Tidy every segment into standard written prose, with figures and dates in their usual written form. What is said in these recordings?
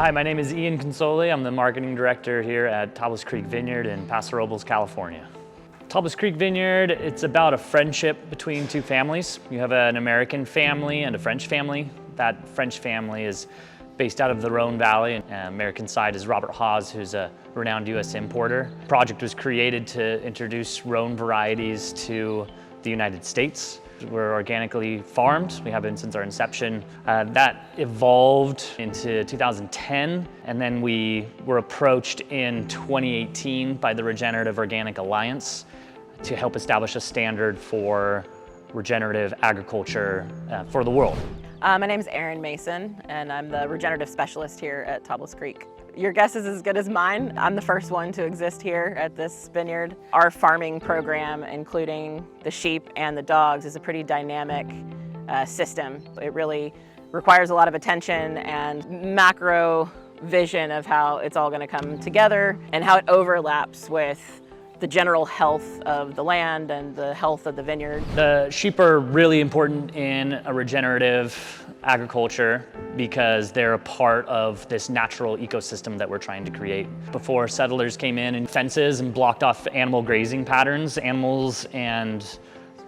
Hi, my name is Ian Consoli. I'm the marketing director here at Tablas Creek Vineyard in Paso Robles, California. Tablas Creek Vineyard, it's about a friendship between two families. You have an American family and a French family. That French family is based out of the Rhone Valley. American side is Robert Haas, who's a renowned US importer. The project was created to introduce Rhone varieties to the United States. We're organically farmed. We have been since our inception. That evolved into 2010, and then we were approached in 2018 by the Regenerative Organic Alliance to help establish a standard for regenerative agriculture for the world. My name is Erin Mason, and I'm the regenerative specialist here at Tablas Creek. Your guess is as good as mine. I'm the first one to exist here at this vineyard. Our farming program, including the sheep and the dogs, is a pretty dynamic system. It really requires a lot of attention and macro vision of how it's all going to come together and how it overlaps with the general health of the land and the health of the vineyard. The sheep are really important in a regenerative agriculture because they're a part of this natural ecosystem that we're trying to create. Before settlers came in and fences and blocked off animal grazing patterns, animals and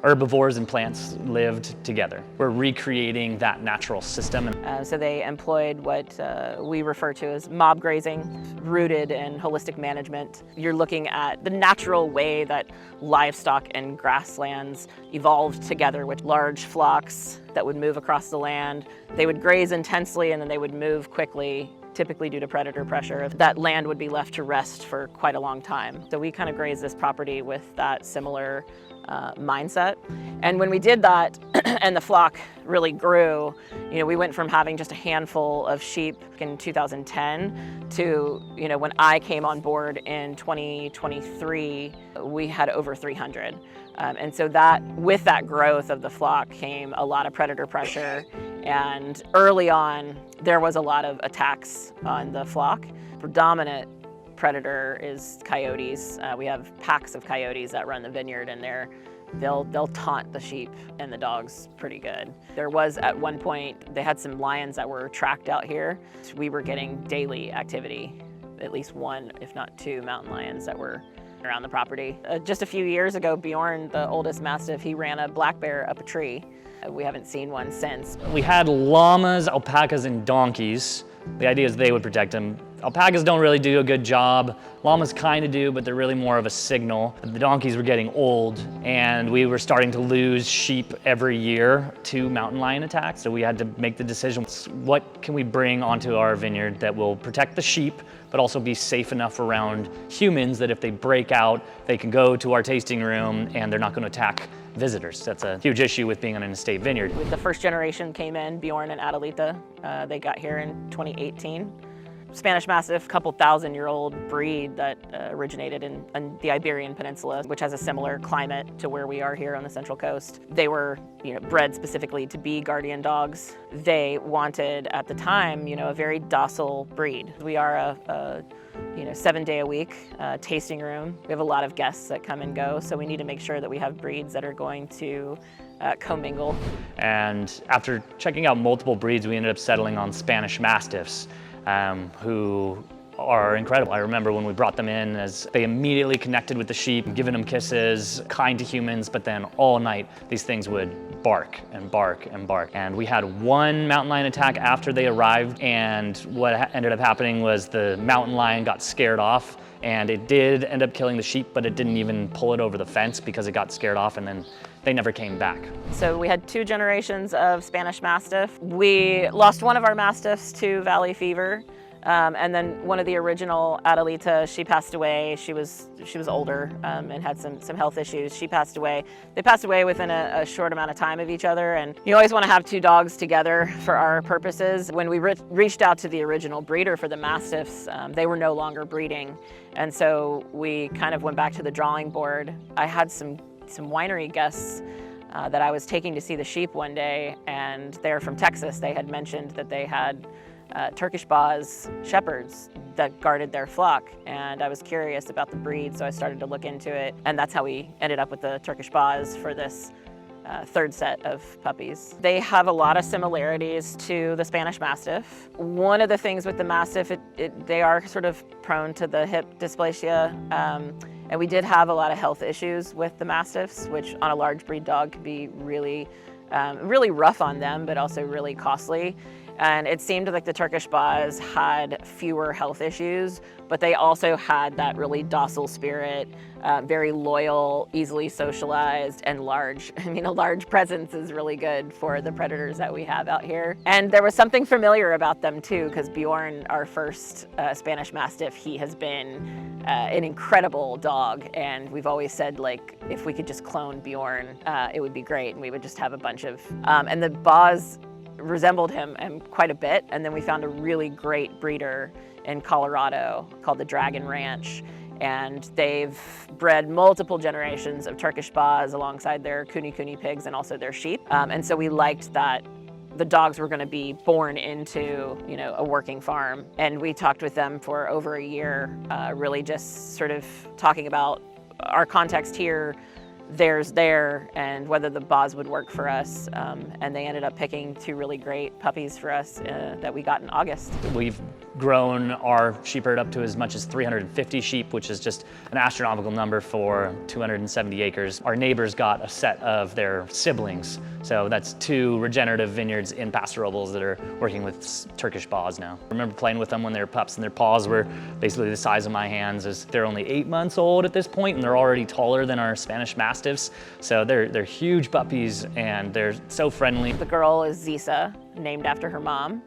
herbivores and plants lived together. We're recreating that natural system. So they employed what we refer to as mob grazing, rooted in holistic management. You're looking at the natural way that livestock and grasslands evolved together with large flocks that would move across the land. They would graze intensely and then they would move quickly, typically due to predator pressure. That land would be left to rest for quite a long time. So we kind of graze this property with that similar mindset. And when we did that and the flock really grew, we went from having just a handful of sheep in 2010 to, when I came on board in 2023, we had over 300. And so with that growth of the flock came a lot of predator pressure. And early on, there was a lot of attacks on the flock. Predominant predator is coyotes. We have packs of coyotes that run the vineyard, and they'll taunt the sheep and the dogs pretty good. There was at one point, they had some lions that were tracked out here. We were getting daily activity, at least one, if not two mountain lions that were around the property. Just a few years ago, Bjorn, the oldest mastiff, he ran a black bear up a tree. We haven't seen one since. We had llamas, alpacas, and donkeys. The idea is they would protect them. Alpacas don't really do a good job. Llamas kind of do, but they're really more of a signal. The donkeys were getting old, and we were starting to lose sheep every year to mountain lion attacks. So we had to make the decision, what can we bring onto our vineyard that will protect the sheep, but also be safe enough around humans that if they break out, they can go to our tasting room and they're not going to attack visitors. That's a huge issue with being on an estate vineyard. The first generation came in, Bjorn and Adelita. They got here in 2018. Spanish Mastiff, couple thousand-year-old breed that originated in the Iberian Peninsula, which has a similar climate to where we are here on the Central Coast. They were bred specifically to be guardian dogs. They wanted, at the time, a very docile breed. We are a 7-day-a-week tasting room. We have a lot of guests that come and go, so we need to make sure that we have breeds that are going to commingle. And after checking out multiple breeds, we ended up settling on Spanish Mastiffs, who are incredible. I remember when we brought them in, as they immediately connected with the sheep, giving them kisses, kind to humans, but then all night these things would bark and bark and bark. And we had one mountain lion attack after they arrived, and what ended up happening was the mountain lion got scared off, and it did end up killing the sheep, but it didn't even pull it over the fence because it got scared off, and then they never came back. So we had 2 generations of Spanish Mastiff. We lost one of our Mastiffs to valley fever. And then one of the original, Adelita, she passed away. She was older and had some health issues. She passed away. They passed away within a short amount of time of each other. And you always want to have 2 dogs together for our purposes. When we reached out to the original breeder for the Mastiffs, they were no longer breeding. And so we kind of went back to the drawing board. I had some winery guests that I was taking to see the sheep one day, and they're from Texas. They had mentioned that they had Turkish Boz shepherds that guarded their flock, and I was curious about the breed, so I started to look into it, and that's how we ended up with the Turkish Boz for this third set of puppies. They have a lot of similarities to the Spanish Mastiff. One of the things with the Mastiff, they are sort of prone to the hip dysplasia, and we did have a lot of health issues with the Mastiffs, which on a large breed dog can be really rough on them, but also really costly. And it seemed like the Turkish Boz had fewer health issues, but they also had that really docile spirit, very loyal, easily socialized, and large. I mean, a large presence is really good for the predators that we have out here. And there was something familiar about them too, because Bjorn, our first Spanish Mastiff, he has been an incredible dog. And we've always said, like, if we could just clone Bjorn, it would be great. And we would just have a bunch of, and the Boz resembled him quite a bit, and then we found a really great breeder in Colorado called the Dragon Ranch, and they've bred multiple generations of Turkish Boz alongside their Kuni pigs and also their sheep, and so we liked that the dogs were going to be born into, you know, a working farm. And we talked with them for over a year, really just sort of talking about our context here, theirs there, and whether the Boz would work for us. And they ended up picking two really great puppies for us that we got in August. We've grown our sheep herd up to as much as 350 sheep, which is just an astronomical number for 270 acres. Our neighbors got a set of their siblings. So that's two regenerative vineyards in Paso Robles that are working with Turkish Boz now. I remember playing with them when they were pups, and their paws were basically the size of my hands. As they're only 8 months old at this point, and they're already taller than our Spanish Mastiffs. So they're huge puppies, and they're so friendly. The girl is Zisa, named after her mom,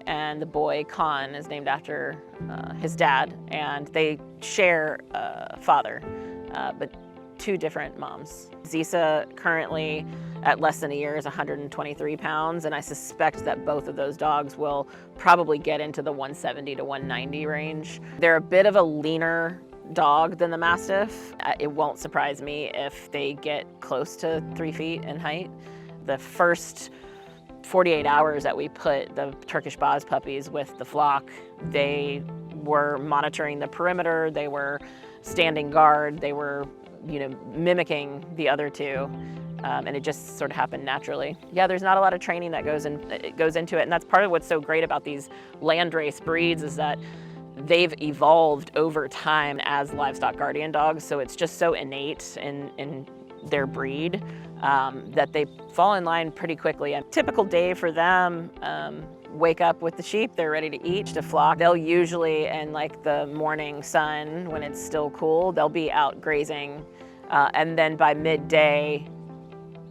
and the boy Khan is named after his dad, and they share a father, but two different moms. Zisa currently at less than a year is 123 pounds, and I suspect that both of those dogs will probably get into the 170 to 190 range. They're a bit of a leaner dog than the Mastiff. It won't surprise me if they get close to 3 feet in height. The first 48 hours that we put the Turkish Boz puppies with the flock, they were monitoring the perimeter, they were standing guard, they were, you know, mimicking the other two, and it just sort of happened naturally. Yeah, there's not a lot of training that goes into it, and that's part of what's so great about these landrace breeds is that they've evolved over time as livestock guardian dogs, so it's just so innate in their breed that they fall in line pretty quickly. A typical day for them, wake up with the sheep, they're ready to eat, to flock. They'll usually, in like the morning sun, when it's still cool, they'll be out grazing, and then by midday,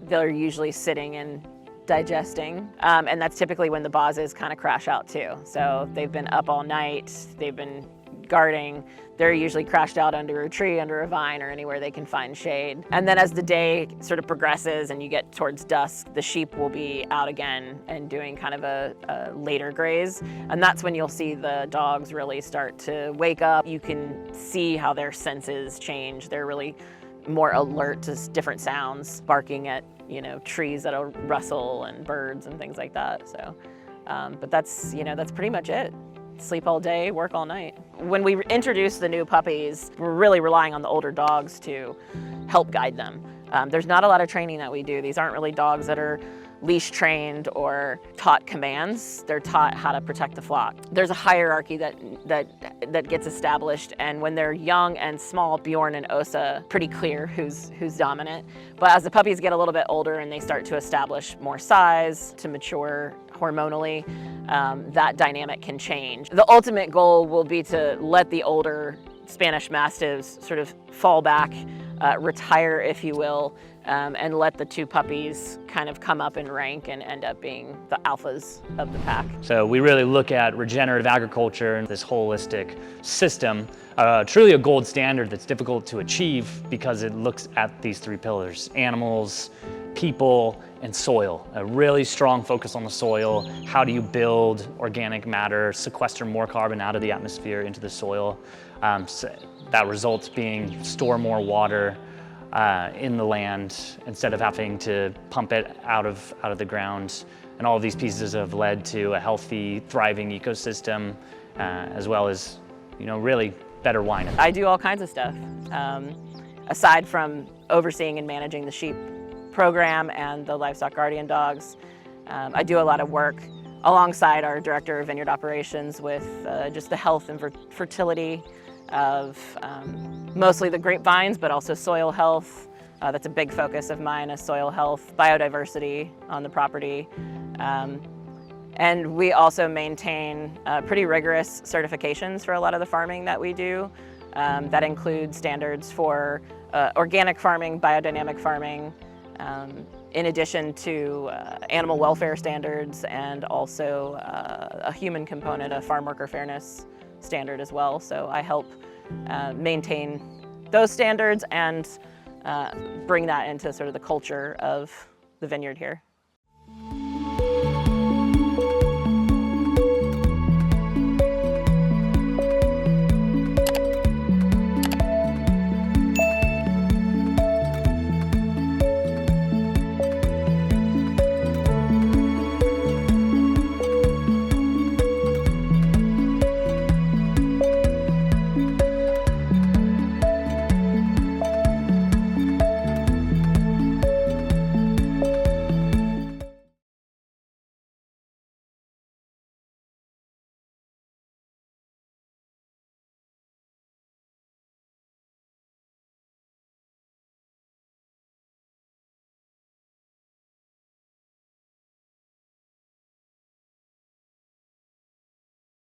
they're usually sitting and digesting, and that's typically when the Bozes kind of crash out too. So they've been up all night, they've been guarding, they're usually crashed out under a tree, under a vine, or anywhere they can find shade. And then as the day sort of progresses and you get towards dusk, the sheep will be out again and doing kind of a later graze. And that's when you'll see the dogs really start to wake up. You can see how their senses change. They're really more alert to different sounds, barking at, you know, trees that'll rustle and birds and things like that. So, but that's, you know, that's pretty much it. Sleep all day, work all night. When we introduce the new puppies, we're really relying on the older dogs to help guide them. There's not a lot of training that we do. These aren't really dogs that are leash trained or taught commands. They're taught how to protect the flock. There's a hierarchy that gets established, and when they're young and small, Bjorn and Osa, pretty clear who's dominant. But as the puppies get a little bit older and they start to establish more size, to mature hormonally, that dynamic can change. The ultimate goal will be to let the older Spanish Mastiffs sort of fall back, retire, if you will, and let the two puppies kind of come up in rank and end up being the alphas of the pack. So we really look at regenerative agriculture and this holistic system, truly a gold standard that's difficult to achieve because it looks at these three pillars: animals, people, and soil. A really strong focus on the soil. How do you build organic matter, sequester more carbon out of the atmosphere into the soil? So that results being store more water in the land instead of having to pump it out of the ground. And all of these pieces have led to a healthy, thriving ecosystem, as well as, you know, really better wine. I do all kinds of stuff. Aside from overseeing and managing the sheep program and the livestock guardian dogs. I do a lot of work alongside our director of vineyard operations with just the health and fertility of mostly the grapevines, but also soil health. That's a big focus of mine, is soil health, biodiversity on the property. And we also maintain pretty rigorous certifications for a lot of the farming that we do. That includes standards for organic farming, biodynamic farming, in addition to animal welfare standards, and also a human component, a farm worker fairness standard as well. So I help maintain those standards and bring that into sort of the culture of the vineyard here.